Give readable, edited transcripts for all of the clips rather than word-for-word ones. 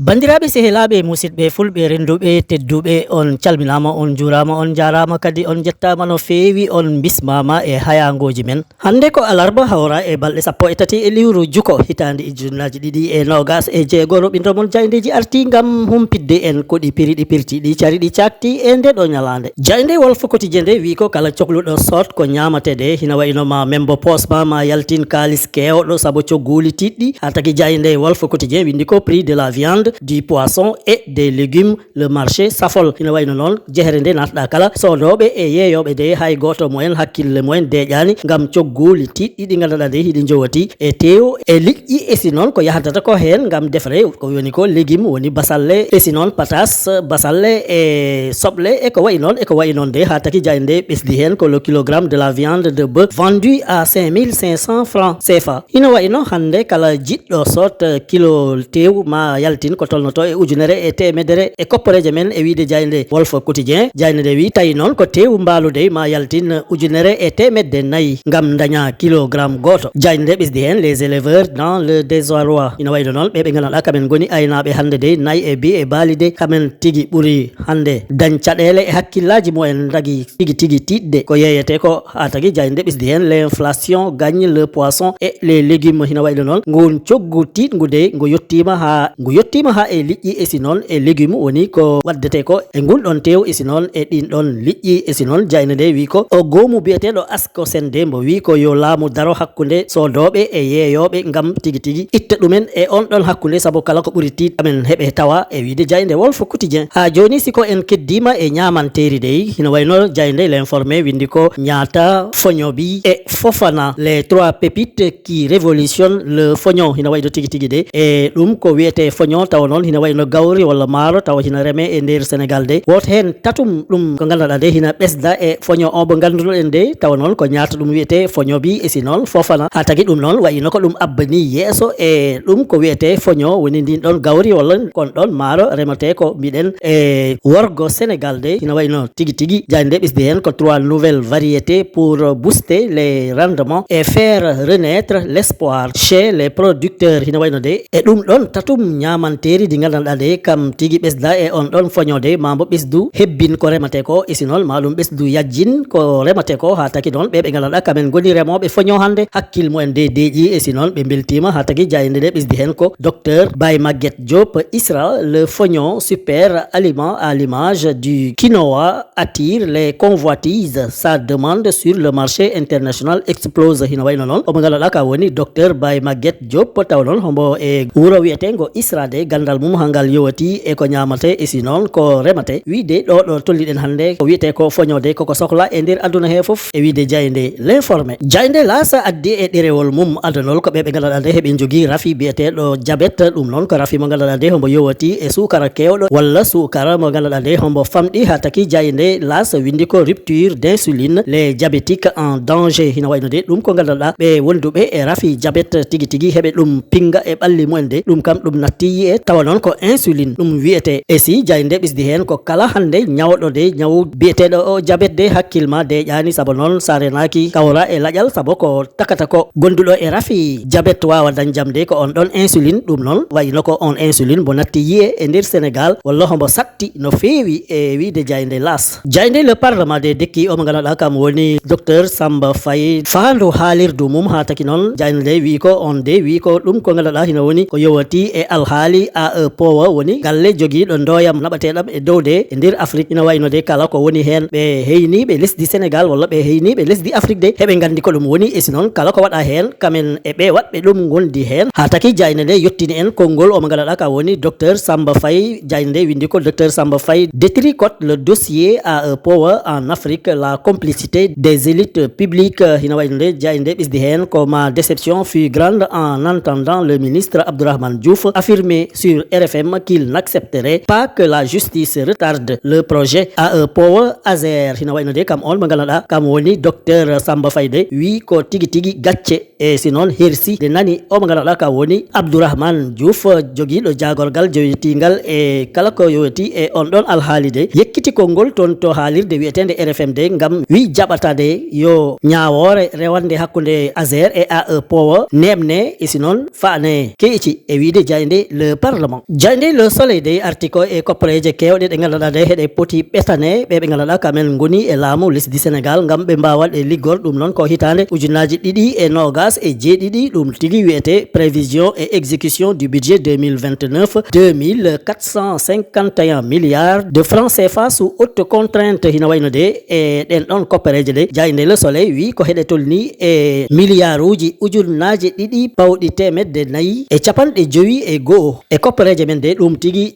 Bandiraɓe sehelaɓe musidɓe fulɓe renduɓe tedduɓe on calminama on jurama on jarama kadi on jettama no fewi on bismama e hayangoji men. Hande ko alarba hawra e balɗe 13 e liwru juko hitande ujunnaji ɗiɗi e nogas e jeegom ɓindo mon jayndeji arti gam humpidde en koɗi piriɗi pirtiɗi cariɗi cakti e nde ɗo ñalande. Jaynde Walf Quotidien nde wi ko kala cohluɗo sot ko ñamatede hina wayno ma membo posma ma yaltin kalis kewɗo saabu cogguli tiɗɗi ha tagui jaynde Walf Quotidien windi ko prix de la viande, du poisson et des légumes le marché safol hina wayno noon jehere nde natɗa kala sodoɓe e yeeyoɓe de hay goto mumen hakkille mumen deƴani gam cogguli tiɗɗi ɗi ganduɗa nde hiɗi jowati e tew e liƴƴi e si noon ko yahdata ko hen gam defre ko woni ko légume woni basalle e si noon patas basalle e soble e ko wayi noon de ha taki jaynde ɓesdi hen ko le kilogramme de la viande de bœuf vendu à 5500 francs CFA ina wayno hande kala jiɗɗo sot kilo tew ma yaltin ko tolnoto e ujunere e temedere e koppareje men e wiide jaynde Walf Quotidien jaynde nde wi tawi noon ko tew mbalude ma yaltin ujunere e temedde nayyi gam daña kilogramme goto. Jaynde nde ɓesdi hen les éleveurs dans le désarroi ina wayno noon ɓe ganduɗa kamen goni aynaɓe hande de nayyi e bi e baali de kamen tigui ɓuuri hande dañ caɗele e hakkillaji mumen dagui tigui tiɗde ko yeyete ko ha tagui jaynde ɓesdi hen l'inflation gagne le poisson et les légumes hina wayno noon ngun coggu tiɗgu de ngo yettima ha e liƴƴi e si noon e légume woni ko waddete ko e ngulɗon tew e si noon e ɗin ɗon liƴƴi e si noon jaynde nde wi ko o goomu biyeteɗo Ascosen de mbo wi ko yo laamu daro hakkude sodoɓe e yeeyoɓe gam tigui itta ɗumen e on ɗon hakkude saabu kala ko ɓuuri tiɗ amen heeɓe tawa e wiide jaynde Walf Quotidien. Ha joni siko en keddima e ñamanteri dey hina wayno jaynde l'informé windi ko ñaata Fognobi e Fofana les trois pépites qui révolutionnent le fognon hina wayno tigui de e ɗum ko wiyete fognon taw noon hina wayno gawri walla maaro taw hina reme e nder Sénégal de woto hen tatum ɗum ko ganduɗa de hina ɓesda e fognon o mo ganduɗen de taw noon ko ñaata ɗum wiyete Fognobi e si noon Fofana ha tagui ɗum noon wayino ko ɗum abbani yeeso e ɗum ko wiyete fognon woni ndin ɗon gawri walla kon ɗon maaro remete ko mbiɗen e worgo Sénégal de hina wayno tigui jaynde ɓesdi hen ko 3 nouvelles variétés pour booster les rendements et faire renaître l'espoir chez les producteurs hina wayno de e ɗum ɗon tatum ñamanteri di gandanɗa de kam tigui ɓesda e on ɗon fognon de mambo ɓesdu hebbin ko remate ko e si noon ma ɗum ɓesdu yajjin ko remate ko ha tagui noon ɓe gandanɗa kamen goni remoɓe fognon hande hakkille mumen de deeƴi e si noon ɓe beltima ha tagui jaynde nde ɓesdi hen ko docteur Baye Maguette Diop ISRA le fognon super aliment à l'image du quinoa attire les convoitises sa demande sur le marché international explose hina wayno noon omo ganduɗa ka woni docteur Baye Maguette Diop taw noon hombo e wuuro wiyetengo ISRA de gandal mum hangal yowati e ko ñamate e si noon ko remate wiide ɗo tolliɗen hande ko wiyete ko fognon de koko sohla e nder aduna he foof e wiide jaynde l'informé. Jaynde laasa addi e ɗerewol mum adanol ko ɓe ganduɗa nde heɓe jogui rafi biyeteɗo diabète ɗum noon ko rafi mo ganduɗa nde hombo yowati e sukara kewɗo walla sukara mo ganduɗa nde hombo famɗi ha taki jaynde laasa windi ko rupture d'insuline les diabétiques en danger hina wayno de ɗum ko ganduɗa ɓe wonduɓe e rafi diabète tigui heɓe ɗum pinga e ɓalli mumen de ɗum kam ɗum natti yi'e tawa noon ko insuline ɗum wiyete e si jaynde ɓesdi hen ko kala hande ñawɗo de ñaw biyeteɗo o diabète de hakkilma deƴani saabu noon sa renaki kawra e laƴal saabu ko takata ko gonduɗo e rafi diabète wawa dañjam de ko on ɗon insuline ɗum noon wayno ko on insuline mo natti yi'e e nder Sénégal walla hombo satti no fewi e wiide jaynde las. Jaynde le parlement de dekki omo ganduɗa kam woni docteur Samba Faye faandu haalirdu mum ha taki noon jaynde nde wi ko on de wi ko ɗum ko ganduɗa hina woni ko yowati e alhaali AE Power woni galle joguiɗo ndoyam naɓateɗam e dow de e nder Afrique ina wayno de kala ko woni hen ɓe heyniɓe lesdi Sénégal walla ɓe heyniɓe lesdi Afrique de heɓe gandi ko ɗum woni e si noon kala ko waɗa hen kamen e ɓe watɓe ɗum gondi hen ha taki jaynde nde yettini en konngol omo ganduɗa ka woni docteur Samba Faye jaynde nde windi ko docteur Samba Faye détricote le dossier AE Power en Afrique la complicité des élites publiques hina wayno nde jaynde nde ɓesdi hen ko ma déception fut grande en entendant le ministre Abdourahmane Diouf affirmer sur RFM qu'il n'accepterait pas que la justice retarde le projet AE Power Azer hina wayno de kam on mo ganduɗa kam woni docteur Samba Faye de wi ko tigui gacce e si noon hersi de nani omo ganduɗa ka woni Abdourahmane Diouf joguiɗo jagorgal jowetingal e kala ko yowati e on ɗon alhaali de yekkiti konngol toon to haalirde wiyetende RFM de gam wi jaɓatade yo ñawore rewande hakkude Azer e AE Power nemne e si noon faane keeci e wiide jaynde le parlement. Jande le soleil de article e koppareje kewɗe ɗe ganduɗa de heɗe poti ɓetane ɓe ganduɗa kamen goni e laamu lesdi Sénégal gam ɓe mbawa e liggol ɗum noon ko hitande ujunaji ɗiɗi e nogas e jeeɗiɗi ɗum tigui wiyete prévision et exécution du budget 2029 2451 milliards de francs CFA sous haute contrainte hina wayno de e ɗen ɗon koppareje de jayde le soleil wi ko heɗe tolni e milliard uji ujunaji ɗiɗi pawɗi temedde nayyi e capanɗe joyi e go'o e koppareje men de ɗum tigui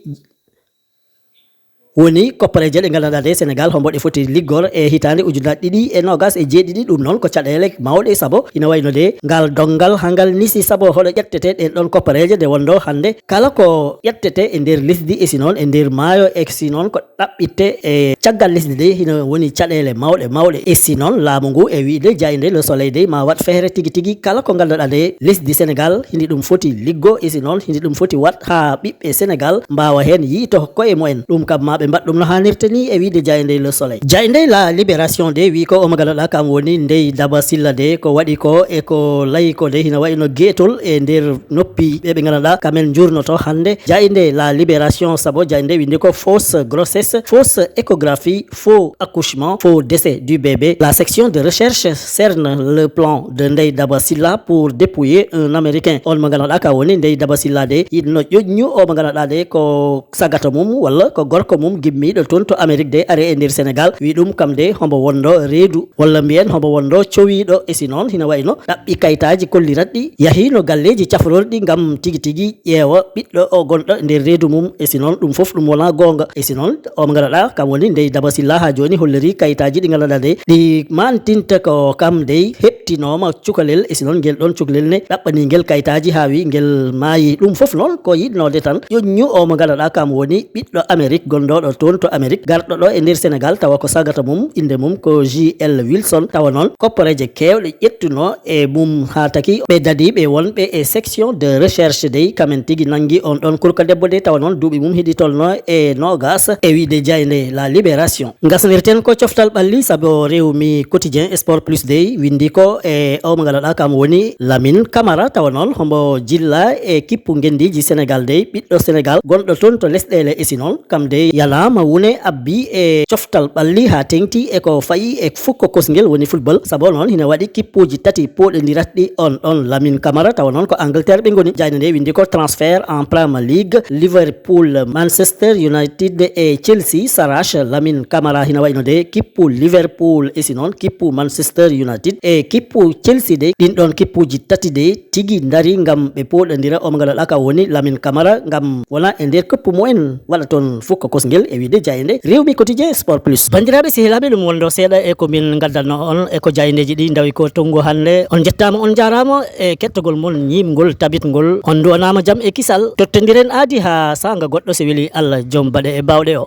woni koppareje ɗe ganduɗa de Sénégal hombo ɗe foti liggor e hitande ujunaji ɗiɗi e nogas e jeeɗiɗi ɗum noon ko caɗele mawɗe saabu ina wayno de ngal dongal hangal nisi saabu hoɗo ƴettete ɗen ɗon koppareje nde wondo hande kala ko ƴettete e nder lesdi e si noon e nder maayo e si noon ko ɗaɓɓitte e caggal lesdi de hina woni caɗele mawɗe e si noon laamu ngu e wiide jayde le soleil de ma wat feere tigui tigui kala ko ganduɗa de lesdi Sénégal hindi ɗum foti liggo e si noon hindi ɗum foti wat ha ɓiɓɓe Sénégal mbawa hen yiito koye mumen ɗum kam maɓe mbaɗɗum no hannirta ni e wiide jayde le soleil jayde la libération de wi ko omo ganduɗa kam woni ndey Daba Silla de ko waɗi ko e ko layi ko de hina wayno guetol e nder noppi ɓe ganduɗa kamen jurnoto hande jayde la libération saabu jayde windi ko fausse grossesse fausse échographie faux accouchement faux décès du bébé la section de recherche cerne le plan de ndey Daba Silla pour dépouiller un américain on mo ganduɗa ka woni ndey Daba Silla de yiɗno ƴoƴñu o mo ganduɗa de ko sagata mum walla ko gorko mum gimmiɗo toon to Amérique de are e nder Sénégal wi ɗum kam de hombo wondo reedu walla mbiyen hombo wondo cowiɗo e si noon hina wayno ɗaɓɓi kayitaji kolliratɗi yahino galleji cafrorɗi gam tigui tigui ƴeewa ɓiɗɗo o gonɗo e nder reedu mum e si noon ɗum foof ɗum wona gonga e si noon omo ganduɗa kam woni ndey Daba Silla ha joni holleri kayitaji ɗi ganduɗa de ɗi mantinta ko kam dey heɓtinoma cukalel e si noon guel ɗon cukalel ne ɗaɓɓani guel kayitaji ha wi guel maayi ɗum foof noon ko yiɗnode tan ƴoƴñu omo ganduɗa kam woni ɓiɗɗo Amérique gonɗoɗo toon to Amérique garɗo ɗo e nder Sénégal tawa ko sagata mum inde mum ko J.L. Wilson tawa noon koppareje kewɗe ƴettuno e mum ha taki ɓe dadiɓe wonɓe e section de recherche dey kamen tigui nangui on ɗon kurka debbo de tawa noon duuɓi mum hiɗi tolno e nogas e wiide jayde la libération gasnirten ko coftal ɓalli saabu Rewmi quotidien sport plus dey windi ko e o mo ganduɗa kam woni Lamine Camara tawa noon hombo jilla e kippu gendiji Sénégal dey ɓiɗɗo Sénégal gonɗo toon to lesɗele e si noon kam dey yalama wune abbi e coftal ɓalli ha tengti e ko fayi e fukko kosguel woni football saabu noon hina waɗi kippuji tati poɗodiratɗi on ɗon Lamine Camara tawa noon ko Angleterre ɓe goni jayde nde windi ko transfert en Premier League Liverpool Manchester United e Chelsea s'arrache Lamine Camara hina wayno de kippu Liverpool e si noon kippu Manchester United e kippu Chelsea de ɗin ɗon kippuji tati de tigui dari gam ɓe poɗodira omo ganduɗa ka woni Lamine Camara gam wona e nder koppu mumen waɗa toon fukko kosguel e wiide jayde Rewmi quotidien sport plus bandiraɓe sehilaɓe ɗum wondo seeɗa e komin gaddanno on e ko jayndeji ɗi dawi ko tongu hande on jettama on jarama e kettogol mon ñimgol tabitgol on duwanama jaam e kisal tottodiren aadi ha saga goɗɗo so weeli Allah joom baɗe e bawɗe o